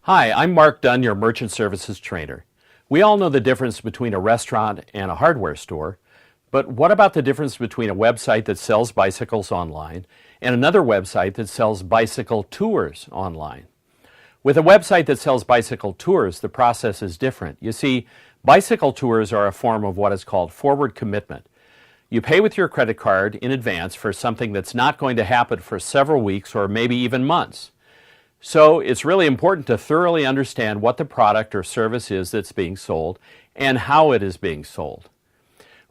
Hi, I'm Mark Dunn, your Merchant Services Trainer. We all know the difference between a restaurant and a hardware store, but what about the difference between a website that sells bicycles online and another website that sells bicycle tours online? With a website that sells bicycle tours, the process is different. You see, bicycle tours are a form of what is called forward commitment. You pay with your credit card in advance for something that's not going to happen for several weeks or maybe even months. So it's really important to thoroughly understand what the product or service is that's being sold and how it is being sold.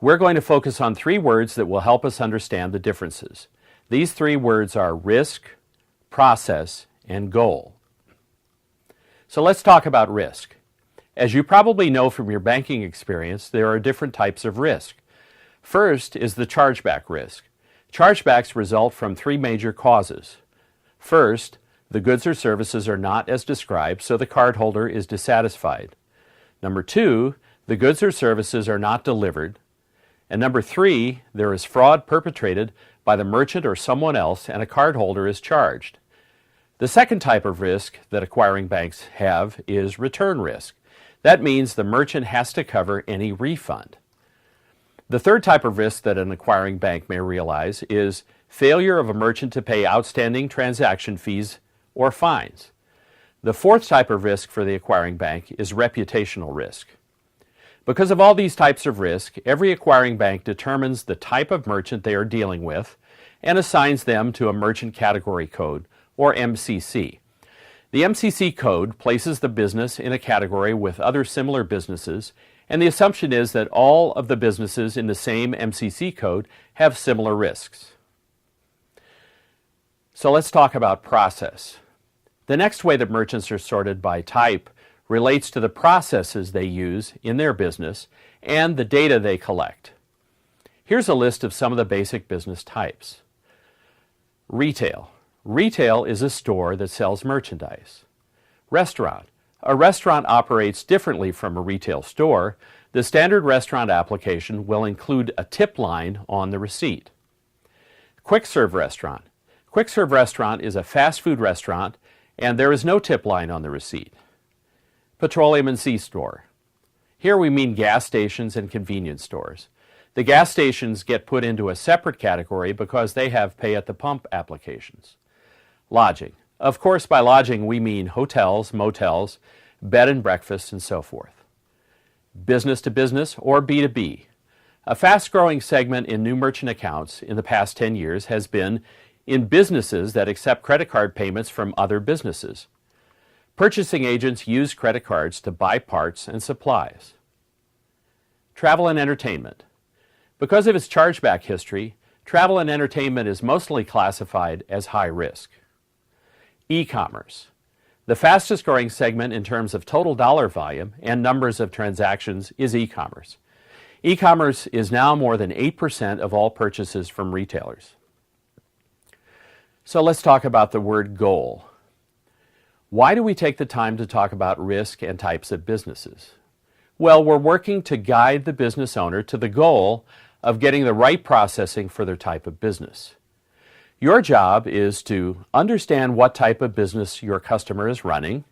We're going to focus on three words that will help us understand the differences. These three words are risk, process, and goal. So let's talk about risk. As you probably know from your banking experience, there are different types of risk. First is the chargeback risk. Chargebacks result from three major causes. First, the goods or services are not as described, so the cardholder is dissatisfied. Number two, the goods or services are not delivered. And number three, there is fraud perpetrated by the merchant or someone else and a cardholder is charged. The second type of risk that acquiring banks have is return risk. That means the merchant has to cover any refund. The third type of risk that an acquiring bank may realize is failure of a merchant to pay outstanding transaction fees or fines. The fourth type of risk for the acquiring bank is reputational risk. Because of all these types of risk, every acquiring bank determines the type of merchant they are dealing with and assigns them to a merchant category code, or MCC. The MCC code places the business in a category with other similar businesses, and the assumption is that all of the businesses in the same MCC code have similar risks. So let's talk about process. The next way that merchants are sorted by type relates to the processes they use in their business and the data they collect. Here's a list of some of the basic business types. Retail. Retail is a store that sells merchandise. Restaurant. A restaurant operates differently from a retail store. The standard restaurant application will include a tip line on the receipt. Quick serve restaurant. Quick serve restaurant is a fast food restaurant and there is no tip line on the receipt. Petroleum and C-store. Here we mean gas stations and convenience stores. The gas stations get put into a separate category because they have pay-at-the-pump applications. Lodging. Of course, by lodging we mean hotels, motels, bed and breakfast, and so forth. Business to business or B2B. A fast-growing segment in new merchant accounts in the past 10 years has been in businesses that accept credit card payments from other businesses. Purchasing agents use credit cards to buy parts and supplies. Travel and entertainment. Because of its chargeback history, travel and entertainment is mostly classified as high risk. E-commerce. The fastest growing segment in terms of total dollar volume and numbers of transactions is e-commerce. E-commerce is now more than 8% of all purchases from retailers. So let's talk about the word goal. Why do we take the time to talk about risk and types of businesses? Well, we're working to guide the business owner to the goal of getting the right processing for their type of business. Your job is to understand what type of business your customer is running,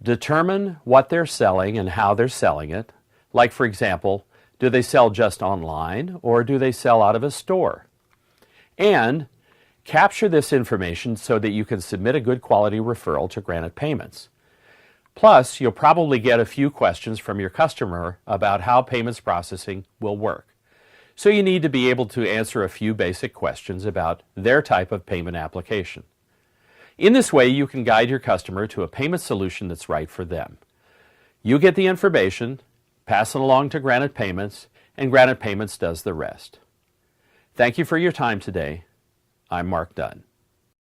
determine what they're selling and how they're selling it. Like, for example, do they sell just online or do they sell out of a store? And capture this information so that you can submit a good quality referral to Granite Payments. Plus, you'll probably get a few questions from your customer about how payments processing will work. So you need to be able to answer a few basic questions about their type of payment application. In this way, you can guide your customer to a payment solution that's right for them. You get the information, pass it along to Granite Payments, and Granite Payments does the rest. Thank you for your time today. I'm Mark Dunn.